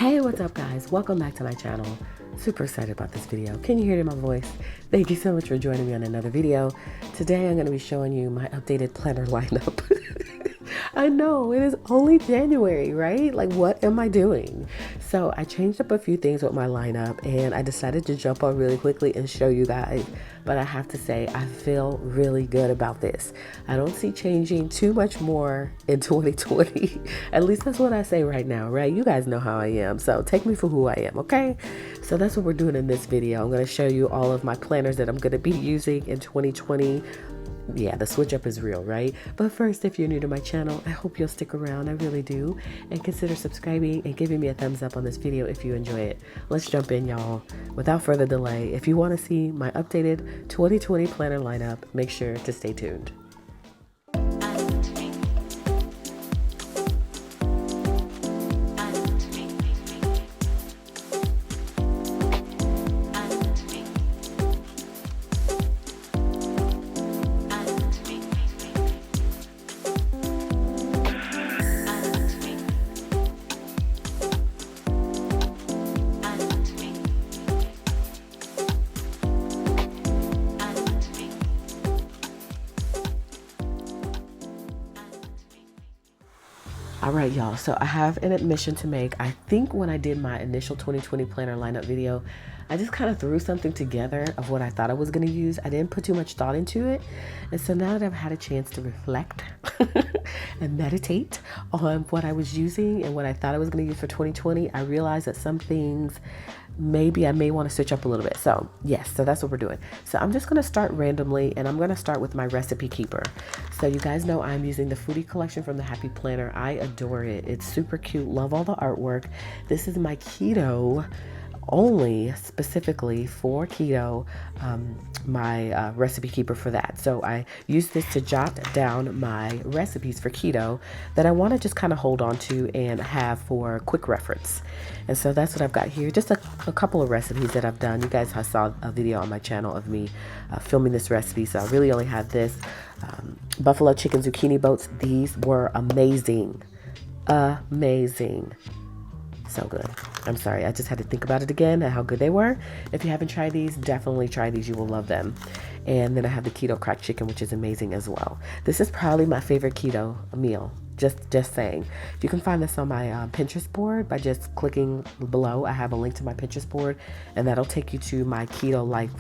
Hey, what's up guys? Welcome back to my channel. Super excited about this video. Can you hear it in my voice? Thank you so much for joining me on another video. Today I'm going to be showing you my updated planner lineup. I know, it is only January, right? Like, what am I doing? So I changed up a few things with my lineup and I decided to jump on really quickly and show you guys. But I have to say, I feel really good about this. I don't see changing too much more in 2020. At least that's what I say right now, right? You guys know how I am. So take me for who I am, okay? So that's what we're doing in this video. I'm going to show you all of my planners that I'm going to be using in 2020. Yeah, the switch up is real, right? But first, if you're new to my channel, I hope you'll stick around. I really do. And consider subscribing and giving me a thumbs up on this video if you enjoy it. Let's jump in, y'all. Without further delay, if you want to see my updated 2020 planner lineup, make sure to stay tuned. All right, y'all, so I have an admission to make. I think when I did my initial 2020 planner lineup video, I just kind of threw something together of what I thought I was going to use. I didn't put too much thought into it. And so now that I've had a chance to reflect and meditate on what I was using and what I thought I was going to use for 2020, I realized that some things maybe I may want to switch up a little bit. So yes, so that's what we're doing. So I'm just going to start randomly and I'm going to start with my recipe keeper. So you guys know I'm using the foodie collection from the Happy Planner. I adore it. It's super cute. Love all the artwork. This is my keto only, specifically for keto, my recipe keeper for that. So I use this to jot down my recipes for keto that I want to just kind of hold on to and have for quick reference. And so that's what I've got here. Just a couple of recipes that I've done. You guys saw a video on my channel of me filming this recipe. So I really only had this. Buffalo chicken zucchini boats. These were amazing. Amazing. So good. I'm sorry, I just had to think about it again and how good they were. If you haven't tried these, definitely try these. You will love them. And then I have the keto cracked chicken, which is amazing as well. This is probably my favorite keto meal. Just saying. You can find this on my Pinterest board by just clicking below. I have a link to my Pinterest board, and that'll take you to my Keto Life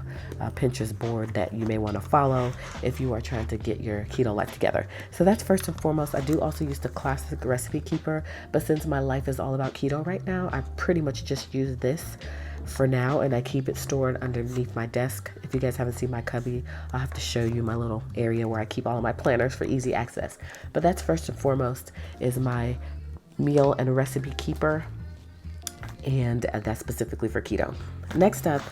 Pinterest board that you may want to follow if you are trying to get your keto life together. So that's first and foremost. I do also use the classic recipe keeper, but since my life is all about keto right now, I pretty much just use this for now, and I keep it stored underneath my desk. If you guys haven't seen my cubby, I'll have to show you my little area where I keep all of my planners for easy access. But that's first and foremost is my meal and recipe keeper, and that's specifically for keto. Next up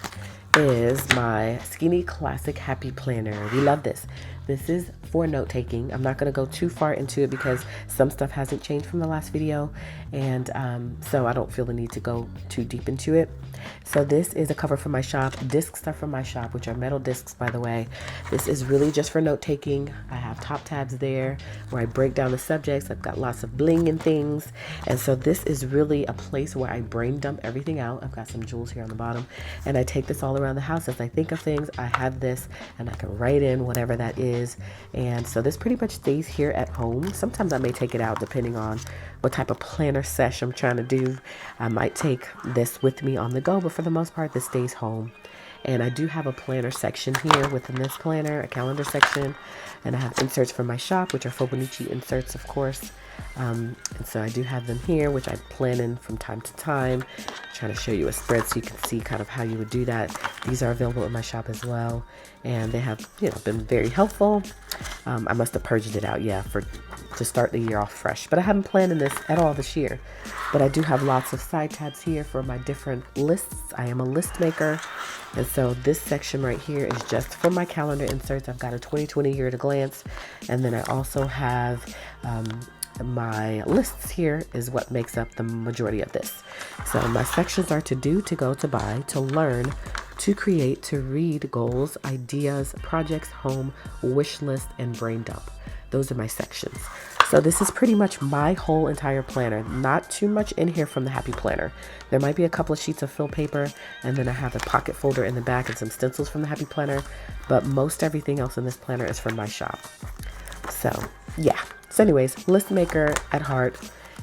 is my Skinny Classic Happy Planner. We love this. This is for note taking. I'm not going to go too far into it because some stuff hasn't changed from the last video, and so I don't feel the need to go too deep into it. So this is a cover from my shop. Discs are from my shop, which are metal discs, by the way. This is really just for note taking. I have top tabs there where I break down the subjects. I've got lots of bling and things, and so this is really a place where I brain dump everything out. I've got some jewels here on the bottom, and I take this all around the house as I think of things. I have this, and I can write in whatever that is. And so this pretty much stays here at home. Sometimes I may take it out depending on what type of planner sesh I'm trying to do. I might take this with me on the go, but for the most part, this stays home. And I do have a planner section here within this planner, a calendar section, and I have inserts from my shop, which are Fobonichi inserts, of course. And so I do have them here, which I plan in from time to time. I'm trying to show you a spread so you can see kind of how you would do that. These are available in my shop as well, and they have, you know, been very helpful. I must have purged it out, yeah, to start the year off fresh. But I haven't planned in this at all this year. But I do have lots of side tabs here for my different lists. I am a list maker. And so this section right here is just for my calendar inserts. I've got a 2020 year at a glance. And then I also have my lists here is what makes up the majority of this. So my sections are to do, to go, to buy, to learn, to create, to read, goals, ideas, projects, home, wish list, and brain dump. those are my sections. So this is pretty much my whole entire planner. Not too much in here from the Happy Planner. There might be a couple of sheets of fill paper, and then I have a pocket folder in the back and some stencils from the Happy Planner, but most everything else in this planner is from my shop. So yeah. So anyways, list maker at heart.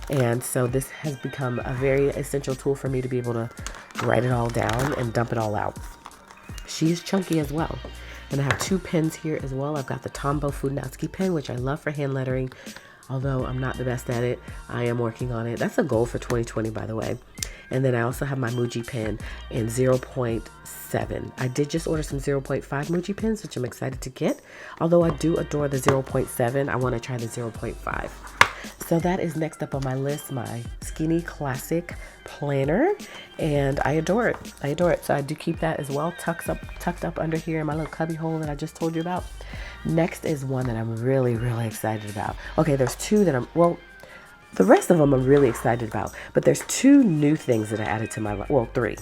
And so this has become a very essential tool for me to be able to write it all down and dump it all out. She's chunky as well. And I have 2 pens here as well. I've got the Tombow Foodnowski pen, which I love for hand lettering. Although I'm not the best at it, I am working on it. That's a goal for 2020, by the way. And then I also have my Muji pen in 0.7. I did just order some 0.5 Muji pens, which I'm excited to get. Although I do adore the 0.7, I want to try the 0.5. So that is next up on my list, my Skinny Classic planner, and I adore it. I adore it. So I do keep that as well, tucked up under here in my little cubby hole that I just told you about. Next is one that I'm really, really excited about. Okay, there's 2 that the rest of them I'm really excited about, but there's 2 new things that I added to my life. Well, 3.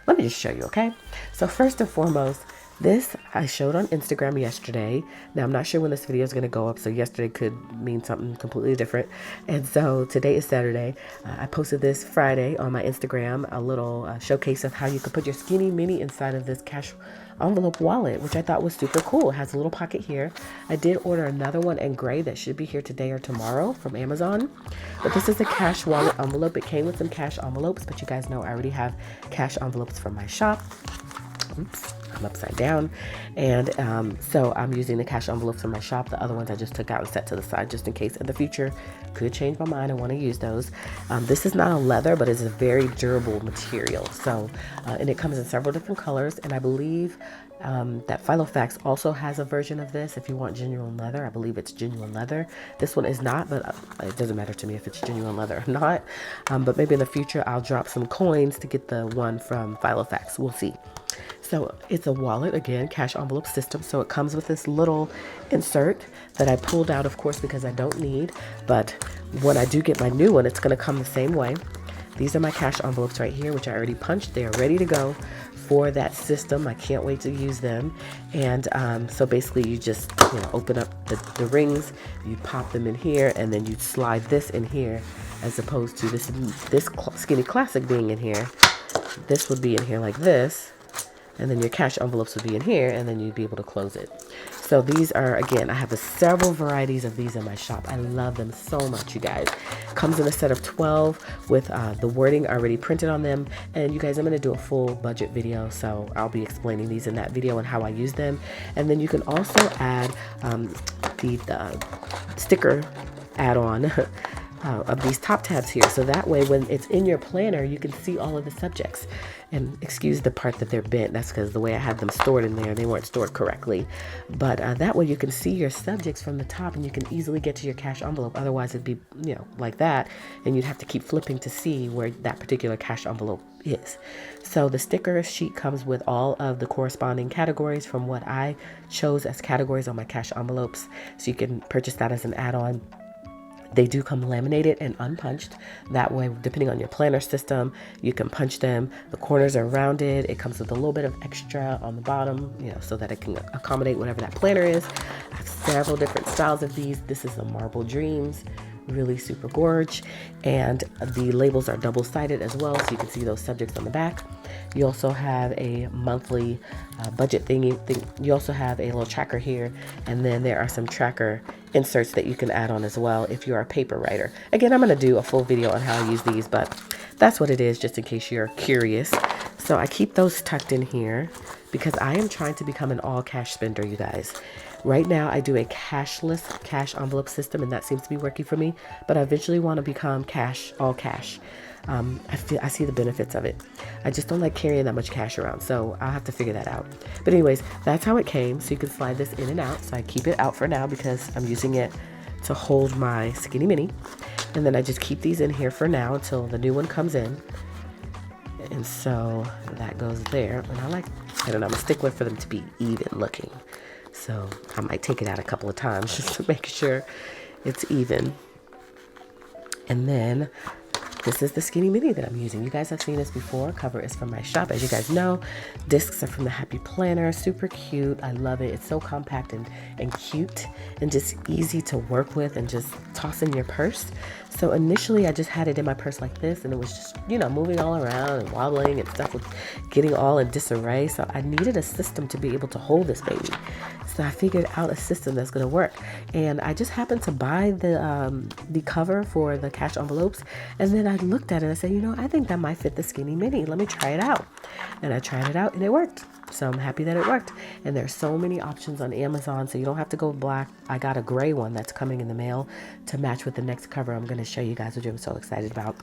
Let me just show you, okay? So first and foremost, this I showed on Instagram yesterday. Now I'm not sure when this video is going to go up, so yesterday could mean something completely different. And so today is Saturday. I posted this Friday on my Instagram, a little showcase of how you could put your Skinny Mini inside of this cash envelope wallet, which I thought was super cool. It has a little pocket here. I did order another one in gray that should be here today or tomorrow from Amazon. But this is a cash wallet envelope. It came with some cash envelopes, but you guys know I already have cash envelopes from my shop. Oops, I'm upside down. And so I'm using the cash envelopes from my shop. The other ones I just took out and set to the side just in case in the future could change my mind and want to use those. This is not a leather, but it's a very durable material. So, and it comes in several different colors. And I believe that Filofax also has a version of this. If you want genuine leather, I believe it's genuine leather. This one is not, but it doesn't matter to me if it's genuine leather or not. But maybe in the future, I'll drop some coins to get the one from Filofax. We'll see. So it's a wallet, again, cash envelope system. So it comes with this little insert that I pulled out, of course, because I don't need. But when I do get my new one, it's going to come the same way. These are my cash envelopes right here, which I already punched. They are ready to go for that system. I can't wait to use them. And so basically you just open up the rings, you pop them in here, and then you slide this in here, as opposed to this Skinny Classic being in here. This would be in here like this. And then your cash envelopes would be in here, and then you'd be able to close it. So these are, again, I have several varieties of these in my shop. I love them so much, you guys. Comes in a set of 12 with the wording already printed on them. And you guys, I'm going to do a full budget video, so I'll be explaining these in that video and how I use them. And then you can also add the sticker add-on of these top tabs here. So that way, when it's in your planner, you can see all of the subjects. And excuse the part that they're bent. That's because the way I had them stored in there, they weren't stored correctly. But that way you can see your subjects from the top and you can easily get to your cash envelope. Otherwise it'd be, like that. And you'd have to keep flipping to see where that particular cash envelope is. So the sticker sheet comes with all of the corresponding categories from what I chose as categories on my cash envelopes. So you can purchase that as an add-on. They do come laminated and unpunched. That way, depending on your planner system, you can punch them. The corners are rounded. It comes with a little bit of extra on the bottom, so that it can accommodate whatever that planner is. I have several different styles of these. This is a Marble Dreams, really super gorge. And the labels are double-sided as well, so you can see those subjects on the back. You also have a monthly budget thingy. You also have a little tracker here, and then there are some tracker inserts that you can add on as well if you're a paper writer. Again, I'm going to do a full video on how I use these, but that's what it is, just in case you're curious. So I keep those tucked in here because I am trying to become an all-cash spender, you guys. Right now, I do a cashless cash envelope system, and that seems to be working for me, but I eventually want to become all cash. I see the benefits of it. I just don't like carrying that much cash around, so I'll have to figure that out. But anyways, that's how it came. So you can slide this in and out. So I keep it out for now because I'm using it to hold my Skinny Mini. And then I just keep these in here for now until the new one comes in. And so that goes there. And I don't know, I'm a stickler for them to be even looking. So I might take it out a couple of times just to make sure it's even. And then this is the skinny mini that I'm using. You guys have seen this before. Cover is from my shop. As you guys know, discs are from the Happy Planner. Super cute. I love it. It's so compact and cute and just easy to work with and just toss in your purse. So initially I just had it in my purse like this, and it was just, you know, moving all around and wobbling and stuff, with getting all in disarray. So I needed a system to be able to hold this baby. So I figured out a system that's going to work. And I just happened to buy the cover for the cash envelopes. And then I looked at it and I said, you know, I think that might fit the skinny mini. Let me try it out. And I tried it out and it worked. So I'm happy that it worked. And there's so many options on Amazon, so you don't have to go black. I got a gray one that's coming in the mail to match with the next cover I'm going to show you guys, which I'm so excited about.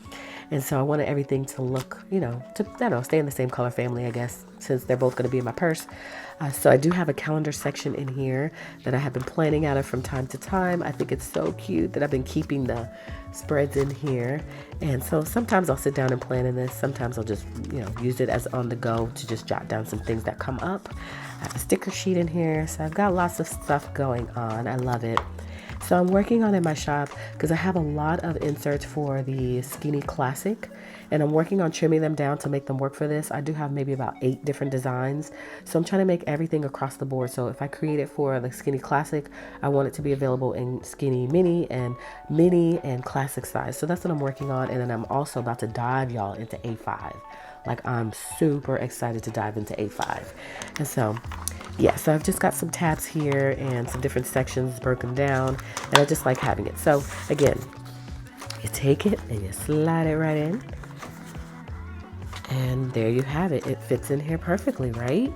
And so I wanted everything to look, you know, to, I don't know, stay in the same color family, I guess, since they're both going to be in my purse. So I do have a calendar section in here that I have been planning out of from time to time. I think it's so cute that I've been keeping the spreads in here. And so sometimes I'll sit down and plan in this. Sometimes I'll just, you know, use it as on the go to just jot down some things that come up. I have a sticker sheet in here. So I've got lots of stuff going on. I love it. So I'm working on it in my shop because I have a lot of inserts for the Skinny Classic, and I'm working on trimming them down to make them work for this. I do have maybe about 8 different designs. So I'm trying to make everything across the board. So if I create it for the Skinny Classic, I want it to be available in Skinny Mini and Classic size. So that's what I'm working on. And then I'm also about to dive y'all into A5. Like, I'm super excited to dive into A5. And so, yeah, so I've just got some tabs here and some different sections broken down, and I just like having it. So again, you take it and you slide it right in, and there you have it. It fits in here perfectly, right?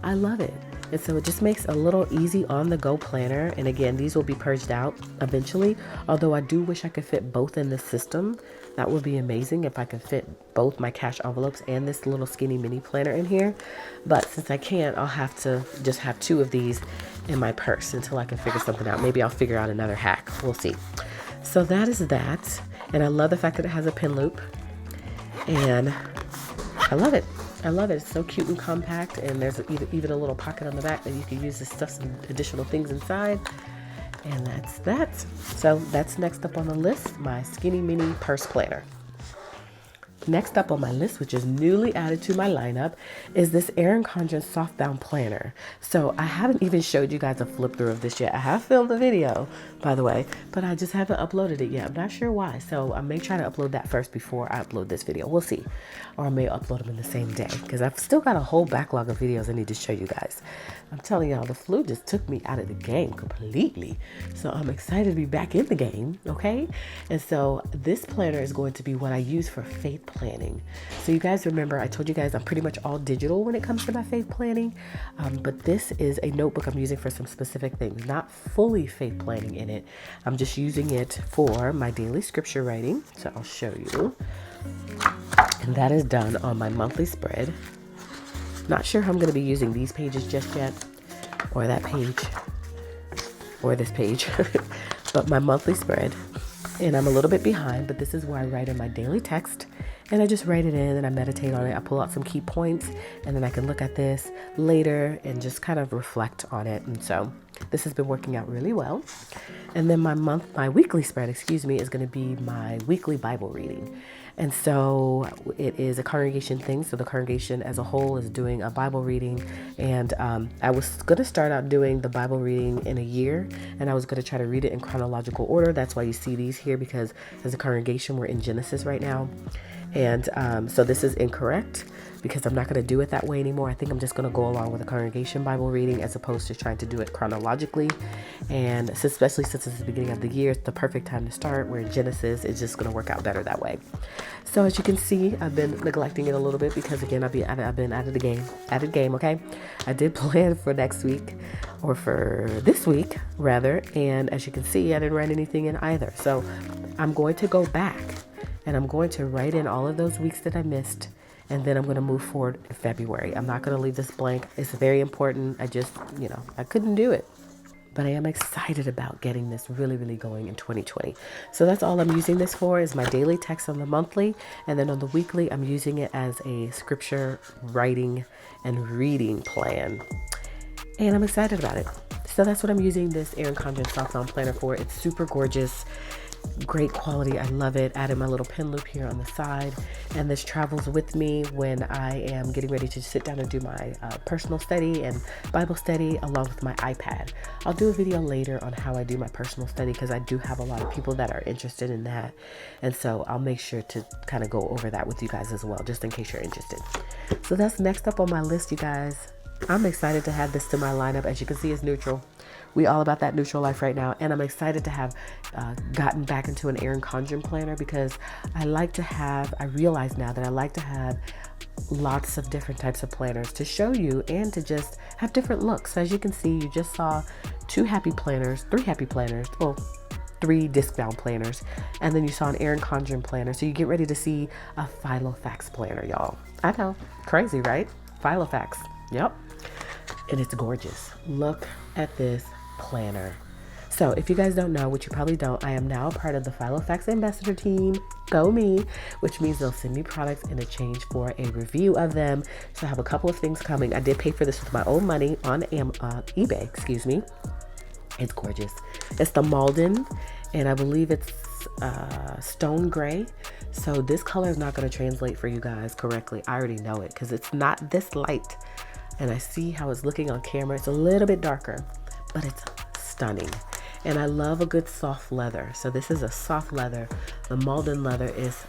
I love it. And so it just makes a little easy on-the-go planner. And again, these will be purged out eventually, although I do wish I could fit both in this system. That would be amazing if I could fit both my cash envelopes and this little skinny mini planner in here. But since I can't, I'll have to just have 2 of these in my purse until I can figure something out. Maybe I'll figure out another hack. We'll see. So that is that. And I love the fact that it has a pin loop. And I love it. I love it. It's so cute and compact, and there's even a little pocket on the back that you can use to stuff some additional things inside. And that's that. So that's next up on the list, my Skinny Mini Purse Planner. Next up on my list, which is newly added to my lineup, is this Erin Condren softbound planner. So I haven't even showed you guys a flip through of this yet. I have filmed a video, by the way, but I just haven't uploaded it yet. I'm not sure why. So I may try to upload that first before I upload this video. We'll see. Or I may upload them in the same day because I've still got a whole backlog of videos I need to show you guys. I'm telling y'all, the flu just took me out of the game completely. So I'm excited to be back in the game, okay? And so this planner is going to be what I use for faith planning. So you guys remember, I told you guys I'm pretty much all digital when it comes to my faith planning. But this is a notebook I'm using for some specific things, not fully faith planning in it. I'm just using it for my daily scripture writing. So I'll show you. And that is done on my monthly spread. Not sure how I'm going to be using these pages just yet, or that page, or this page, but my monthly spread. And I'm a little bit behind, but this is where I write in my daily text, and I just write it in and I meditate on it. I pull out some key points, and then I can look at this later and just kind of reflect on it. And so this has been working out really well. And then my weekly spread, is going to be my weekly Bible reading. And so it is a congregation thing. So the congregation as a whole is doing a Bible reading. And I was going to start out doing the Bible reading in a year. And I was going to try to read it in chronological order. That's why you see these here, because as a congregation, we're in Genesis right now. And so this is incorrect because I'm not going to do it that way anymore. I think I'm just going to go along with a congregation Bible reading as opposed to trying to do it chronologically. And especially since it's the beginning of the year, it's the perfect time to start. We're in Genesis. It's just going to work out better that way. So as you can see, I've been neglecting it a little bit because, again, I've been out of the game, okay? I did plan for next week, or for this week, rather. And as you can see, I didn't write anything in either. So I'm going to go back and I'm going to write in all of those weeks that I missed. And then I'm going to move forward in February. I'm not going to leave this blank. It's very important. I just, I couldn't do it. But I am excited about getting this really, really going in 2020. So that's all I'm using this for, is my daily text on the monthly. And then on the weekly, I'm using it as a scripture writing and reading plan. And I'm excited about it. So that's what I'm using this Erin Condren Softbound Planner for. It's super gorgeous. Great quality. I love it. Added my little pin loop here on the side, and this travels with me when I am getting ready to sit down and do my personal study and Bible study along with my iPad. I'll do a video later on how I do my personal study because I do have a lot of people that are interested in that, and so I'll make sure to kind of go over that with you guys as well, just in case you're interested. So that's next up on my list, you guys. I'm excited to add this to my lineup. As you can see, it's neutral. We all about that neutral life right now, and I'm excited to have gotten back into an Erin Condren planner because I realize now that I like to have lots of different types of planners to show you and to just have different looks. So as you can see, you just saw three happy planners, well, 3 Discbound planners, and then you saw an Erin Condren planner. So you get ready to see a Filofax planner, y'all. I know, crazy, right? Filofax, yep. And it's gorgeous. Look at this planner. So if you guys don't know, which you probably don't, I am now a part of the Filofax ambassador team. Go me, which means they'll send me products in exchange for a review of them. So I have a couple of things coming. I did pay for this with my own money on eBay, excuse me. It's gorgeous. It's the Malden, and I believe it's stone gray. So this color is not going to translate for you guys correctly. I already know it because it's not this light. And I see how it's looking on camera. It's a little bit darker, but it's stunning. And I love a good soft leather. So this is a soft leather. The Malden leather is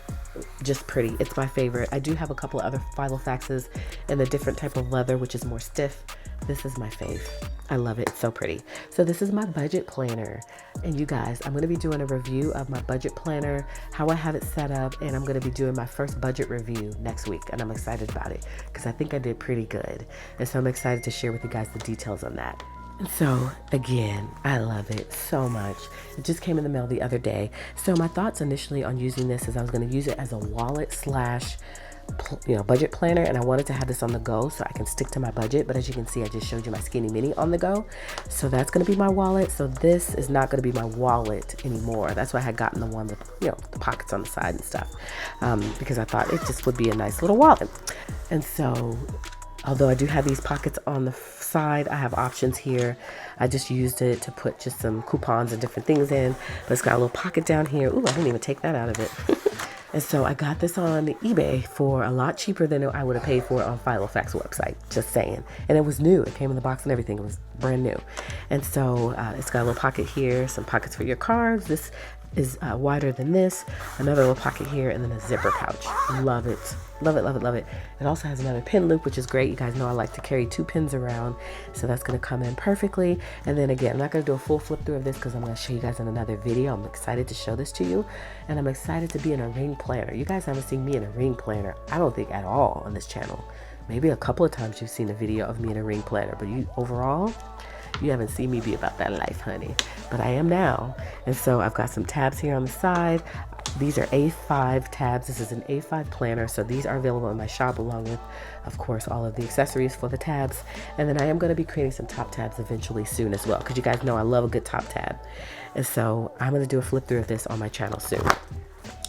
just pretty. It's my favorite. I do have a couple of other Filofaxes in a different type of leather, which is more stiff. This is my fave. I love it. It's so pretty. So this is my budget planner. And you guys, I'm going to be doing a review of my budget planner, how I have it set up, and I'm going to be doing my first budget review next week. And I'm excited about it because I think I did pretty good. And so I'm excited to share with you guys the details on that. And so again, I love it so much. It just came in the mail the other day. So my thoughts initially on using this is I was going to use it as a wallet slash budget planner, and I wanted to have this on the go so I can stick to my budget. But as you can see, I just showed you my skinny mini on the go, so that's going to be my wallet. So this is not going to be my wallet anymore. That's why I had gotten the one with the pockets on the side and stuff, because I thought it just would be a nice little wallet. And so although I do have these pockets on the side, I have options here. I just used it to put just some coupons and different things in, but it's got a little pocket down here. Ooh, I didn't even take that out of it. And so I got this on eBay for a lot cheaper than I would have paid for it on Filofax website, just saying. And it was new. It came in the box and everything. It was brand new. And so it's got a little pocket here, some pockets for your cards. This is wider than this, another little pocket here, and then a zipper pouch. Love it. Love it, love it, love it. It also has another pin loop, which is great. You guys know I like to carry 2 pins around, so that's going to come in perfectly. And then again, I'm not going to do a full flip through of this because I'm going to show you guys in another video. I'm excited to show this to you, and I'm excited to be in a ring planner. You guys haven't seen me in a ring planner, I don't think, at all on this channel. Maybe a couple of times you've seen a video of me in a ring planner, but overall, you haven't seen me be about that life, honey. But I am now. And so I've got some tabs here on the side. These are A5 tabs. This is an A5 planner. So these are available in my shop along with, of course, all of the accessories for the tabs. And then I am going to be creating some top tabs eventually soon as well, because you guys know I love a good top tab. And so I'm going to do a flip through of this on my channel soon.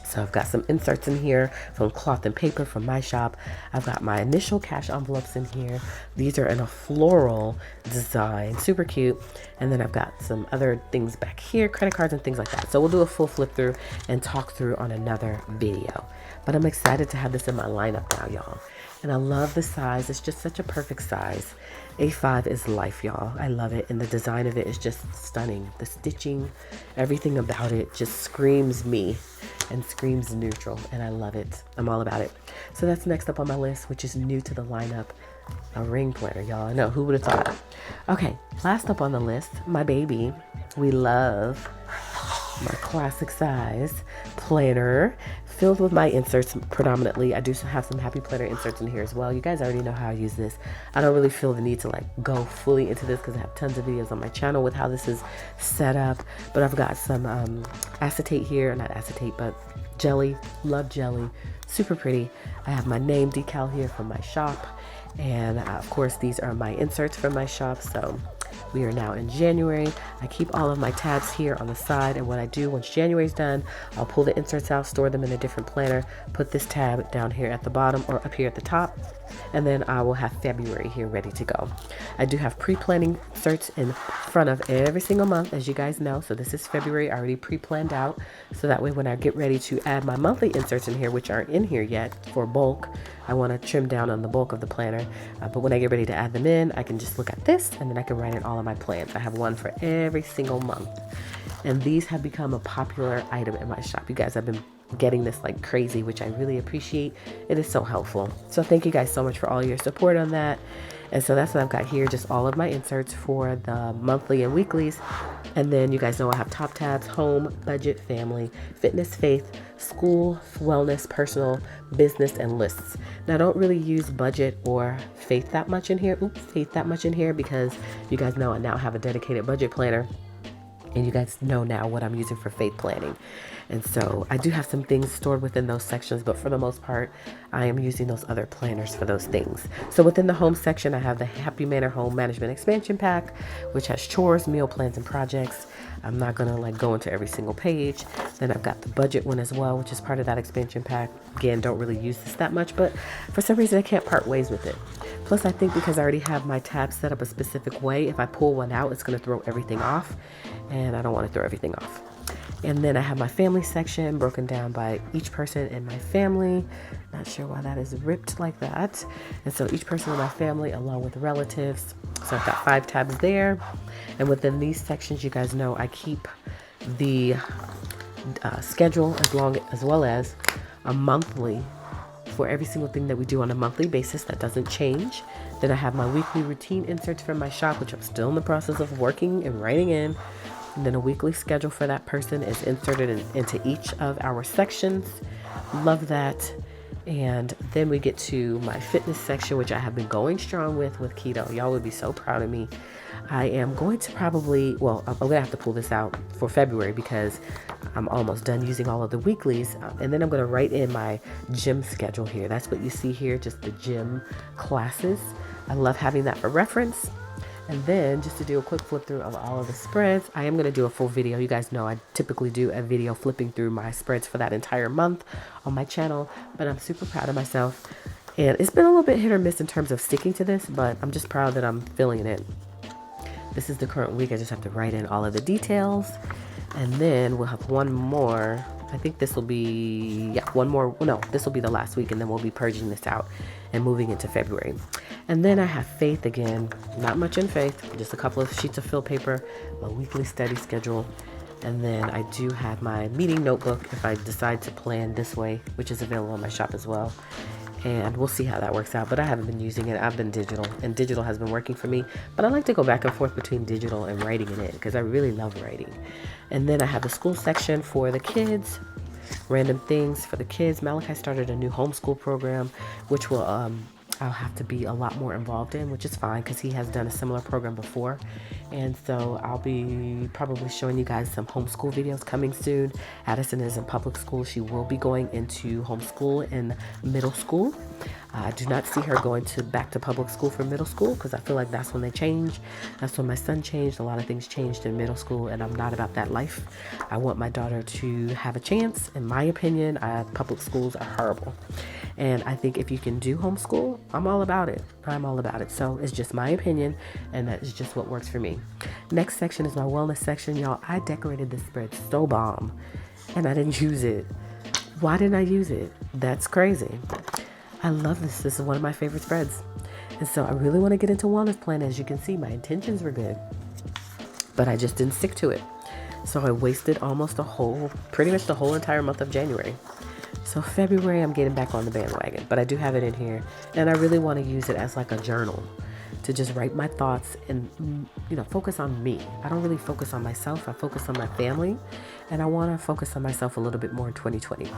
So I've got some inserts in here from cloth and paper from my shop. I've got my initial cash envelopes in here. These are in a floral design, super cute. And then I've got some other things back here, credit cards and things like that. So we'll do a full flip through and talk through on another video. But I'm excited to have this in my lineup now, y'all. And I love the size. It's just such a perfect size. A5 is life, y'all. I love it. And the design of it is just stunning. The stitching, everything about it just screams me and screams neutral. And I love it. I'm all about it. So that's next up on my list, which is new to the lineup. A ring planner, y'all. I know, who would have thought? Okay, last up on the list, my baby. We love my classic size planner filled with my inserts predominantly. I do have some happy planner inserts in here as well. You guys already know how I use this. I don't really feel the need to go fully into this because I have tons of videos on my channel with how this is set up. But I've got some acetate here, not acetate, but jelly. Love jelly. Super pretty. I have my name decal here from my shop. And of course, these are my inserts from my shop. So We are now in January. I keep all of my tabs here on the side, and what I do once January's done, I'll pull the inserts out, store them in a different planner, put this tab down here at the bottom or up here at the top, and then I will have February here ready to go. I do have pre-planning inserts in front of every single month, as you guys know. So this is February already pre-planned out, so that way when I get ready to add my monthly inserts in here, which aren't in here yet for bulk, I want to trim down on the bulk of the planner, but when I get ready to add them in, I can just look at this and then I can write in all of my plans. I have one for every single month, and these have become a popular item in my shop. You guys have been getting this like crazy, which I really appreciate. It is so helpful. So thank you guys so much for all your support on that. And so that's what I've got here, just all of my inserts for the monthly and weeklies. And then you guys know I have top tabs: home, budget, family, fitness, faith, school, wellness, personal, business, and lists. Now I don't really use budget or faith that much in here. Because you guys know I now have a dedicated budget planner. And you guys know now what I'm using for faith planning. And so I do have some things stored within those sections, but for the most part, I am using those other planners for those things. So within the home section, I have the Happy Manor Home Management Expansion Pack, which has chores, meal plans, and projects. I'm not going to go into every single page. Then I've got the budget one as well, which is part of that expansion pack. Again, don't really use this that much, but for some reason I can't part ways with it. Plus, I think because I already have my tabs set up a specific way, if I pull one out, it's going to throw everything off, and I don't want to throw everything off. And then I have my family section broken down by each person in my family. Not sure why that is ripped like that. And so each person in my family along with relatives. So I've got 5 tabs there. And within these sections, you guys know I keep the schedule as well as a monthly for every single thing that we do on a monthly basis. That doesn't change. Then I have my weekly routine inserts from my shop, which I'm still in the process of working and writing in. And then a weekly schedule for that person is inserted into each of our sections. Love that. And then we get to my fitness section, which I have been going strong with keto. Y'all would be so proud of me. I am going to probably, I'm going to have to pull this out for February because I'm almost done using all of the weeklies. And then I'm going to write in my gym schedule here. That's what you see here, just the gym classes. I love having that for reference. And then just to do a quick flip through of all of the spreads, I am going to do a full video. You guys know I typically do a video flipping through my spreads for that entire month on my channel, but I'm super proud of myself. And it's been a little bit hit or miss in terms of sticking to this, but I'm just proud that I'm filling it. This is the current week. I just have to write in all of the details. And then we'll have one more. I think this will be, one more. No, this will be the last week, and then we'll be purging this out and moving into February. And then I have faith again. Not much in faith, just a couple of sheets of fill paper, my weekly study schedule. And then I do have my meeting notebook if I decide to plan this way, which is available on my shop as well. And we'll see how that works out. But I haven't been using it. I've been digital, and digital has been working for me. But I like to go back and forth between digital and writing in it because I really love writing. And then I have the school section for the kids, random things for the kids. Malachi started a new homeschool program, which will I'll have to be a lot more involved in, which is fine because he has done a similar program before. And so I'll be probably showing you guys some homeschool videos coming soon. Addison is in public school. She will be going into homeschool in middle school. I do not see her going back to public school for middle school because I feel like that's when they change. That's when my son changed. A lot of things changed in middle school, and I'm not about that life. I want my daughter to have a chance. In my opinion, public schools are horrible. And I think if you can do homeschool, I'm all about it. I'm all about it. So it's just my opinion, and that is just what works for me. Next section is my wellness section. Y'all, I decorated this spread so bomb, and I didn't use it. Why didn't I use it? That's crazy. I love this. This is one of my favorite spreads. And so I really want to get into wellness plan. As you can see, my intentions were good, but I just didn't stick to it. So I wasted pretty much the whole entire month of January. So February, I'm getting back on the bandwagon, but I do have it in here, and I really want to use it as like a journal to just write my thoughts and, focus on me. I don't really focus on myself. I focus on my family, and I want to focus on myself a little bit more in 2020.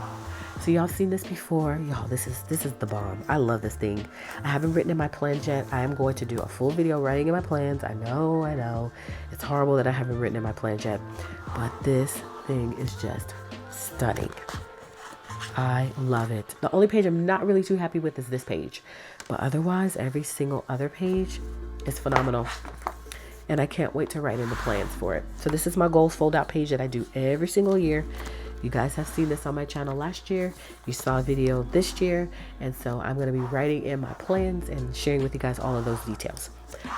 So y'all seen this before. Y'all, this is the bomb. I love this thing. I haven't written in my plans yet. I am going to do a full video writing in my plans. I know. It's horrible that I haven't written in my plans yet, but this thing is just stunning. I love it. The only page I'm not really too happy with is this page, but otherwise every single other page is phenomenal. and I can't wait to write in the plans for it. So this is my goals fold out page that I do every single year. You guys have seen this on my channel last year. You saw a video this year. And so I'm going to be writing in my plans and sharing with you guys all of those details.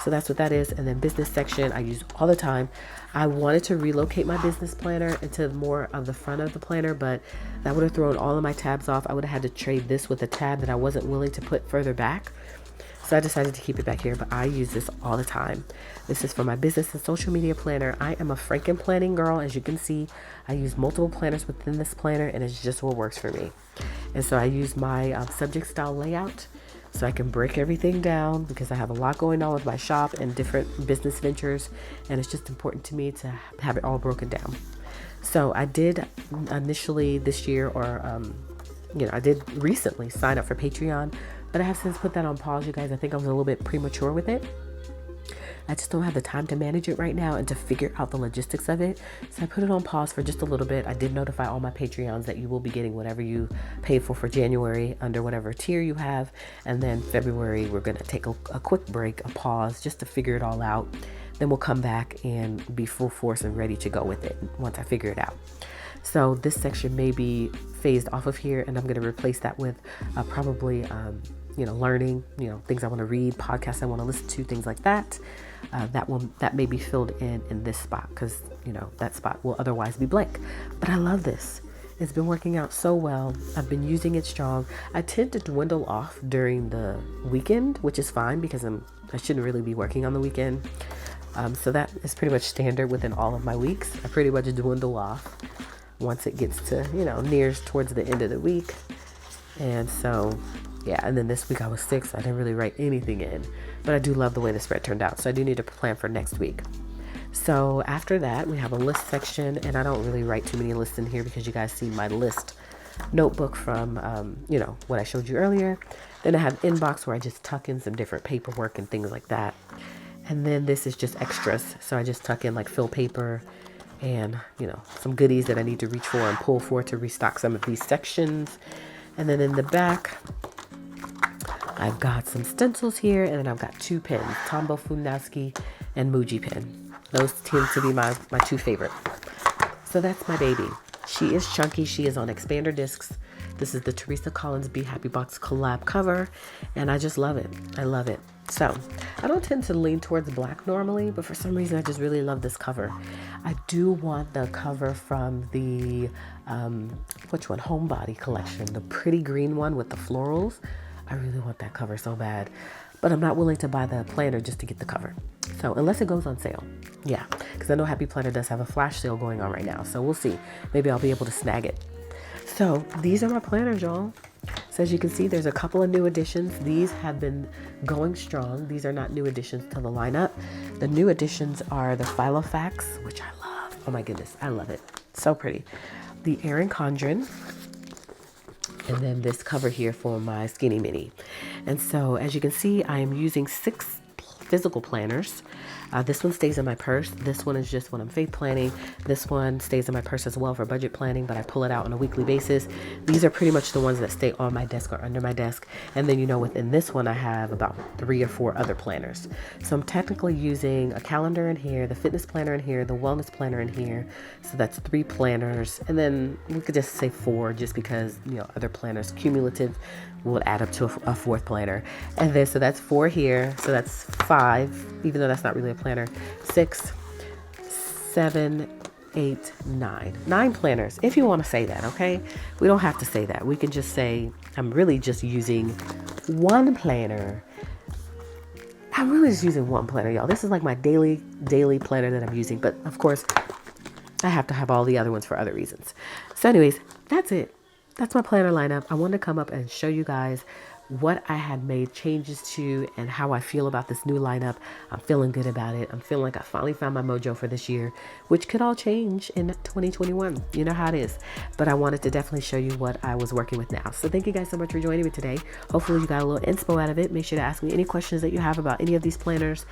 So that's what that is. And then business section I use all the time. I wanted to relocate my business planner into more of the front of the planner, but that would have thrown all of my tabs off. I would have had to trade this with a tab that I wasn't willing to put further back. So I decided to keep it back here, but I use this all the time. This is for my business and social media planner. I am a Franken planning girl. As you can see, I use multiple planners within this planner, and it's just what works for me. And so I use my subject style layout so I can break everything down, because I have a lot going on with my shop and different business ventures, and it's just important to me to have it all broken down. So I did initially this year, or I did recently sign up for Patreon, but I have since put that on pause, you guys. I think I was a little bit premature with it. I just don't have the time to manage it right now and to figure out the logistics of it. So I put it on pause for just a little bit. I did notify all my Patreons that you will be getting whatever you paid for January under whatever tier you have. And then February, we're going to take a quick break, a pause, just to figure it all out. Then we'll come back and be full force and ready to go with it once I figure it out. So this section may be phased off of here, and I'm going to replace that with probably learning, things I want to read, podcasts I want to listen to, things like that. That may be filled in this spot, because that spot will otherwise be blank. But I love this. It's been working out so well. I've been using it strong. I tend to dwindle off during the weekend, which is fine, because I shouldn't really be working on the weekend. So that is pretty much standard within all of my weeks. I pretty much dwindle off once it gets to nears towards the end of the week. And so and then this week I was sick, so I didn't really write anything in, but I do love the way the spread turned out. So I do need to plan for next week. So after that, we have a list section, and I don't really write too many lists in here because you guys see my list notebook from, what I showed you earlier. Then I have inbox where I just tuck in some different paperwork and things like that. And then this is just extras. So I just tuck in like fill paper and, some goodies that I need to reach for and pull for to restock some of these sections. And then in the back, I've got some stencils here, and then I've got 2 pens, Tombow Fundowski and Muji pen. Those tend to be my 2 favorite. So that's my baby. She is chunky. She is on expander discs. This is the Teresa Collins Be Happy Box collab cover, and I just love it. I love it. So I don't tend to lean towards black normally, but for some reason I just really love this cover. I do want the cover from the Homebody collection, the pretty green one with the florals. I really want that cover so bad, but I'm not willing to buy the planner just to get the cover. So unless it goes on sale, because I know Happy Planner does have a flash sale going on right now. So we'll see. Maybe I'll be able to snag it. So these are my planners, y'all. So as you can see, there's a couple of new additions. These have been going strong. These are not new additions to the lineup. The new additions are the Filofax, which I love. Oh my goodness, I love it. So pretty. The Erin Condren. And then this cover here for my Skinny Mini. And so as you can see, I am using 6 physical planners. This one stays in my purse. This one is just when I'm faith planning. This one stays in my purse as well for budget planning, but I pull it out on a weekly basis. These are pretty much the ones that stay on my desk or under my desk. And then, within this one, I have about 3 or 4 other planners. So I'm technically using a calendar in here, the fitness planner in here, the wellness planner in here. So that's 3 planners. And then we could just say 4 just because, other planners cumulative will add up to a 4th planner. And then, so that's 4 here. So that's 5, even though that's not really a planner. 6, 7, 8, 9. 9 planners, if you want to say that, okay? We don't have to say that. We can just say, I'm really just using 1 planner. I'm really just using 1 planner, y'all. This is like my daily planner that I'm using. But of course, I have to have all the other ones for other reasons. So anyways, that's it. That's my planner lineup. I wanted to come up and show you guys what I had made changes to and how I feel about this new lineup. I'm feeling good about it. I'm feeling like I finally found my mojo for this year, which could all change in 2021. You know how it is. But I wanted to definitely show you what I was working with now. So thank you guys so much for joining me today. Hopefully you got a little inspo out of it. Make sure to ask me any questions that you have about any of these planners,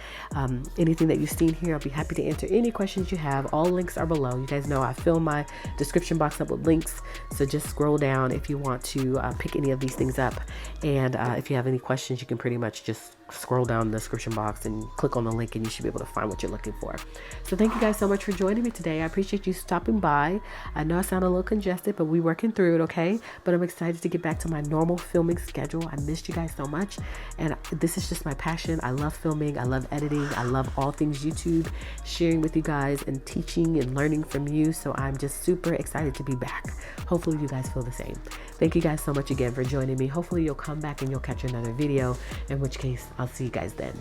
anything that you've seen here. I'll be happy to answer any questions you have. All links are below. You guys know I fill my description box up with links. So just scroll down if you want to pick any of these things up. And if you have any questions, you can pretty much just scroll down the description box and click on the link, and you should be able to find what you're looking for. So thank you guys so much for joining me today. I appreciate you stopping by. I know I sound a little congested, but we're working through it, okay? But I'm excited to get back to my normal filming schedule. I missed you guys so much, and this is just my passion. I love filming. I love editing. I love all things YouTube, sharing with you guys and teaching and learning from you. So I'm just super excited to be back. Hopefully you guys feel the same. Thank you guys so much again for joining me. Hopefully you'll come back and you'll catch another video, in which case I'll see you guys then.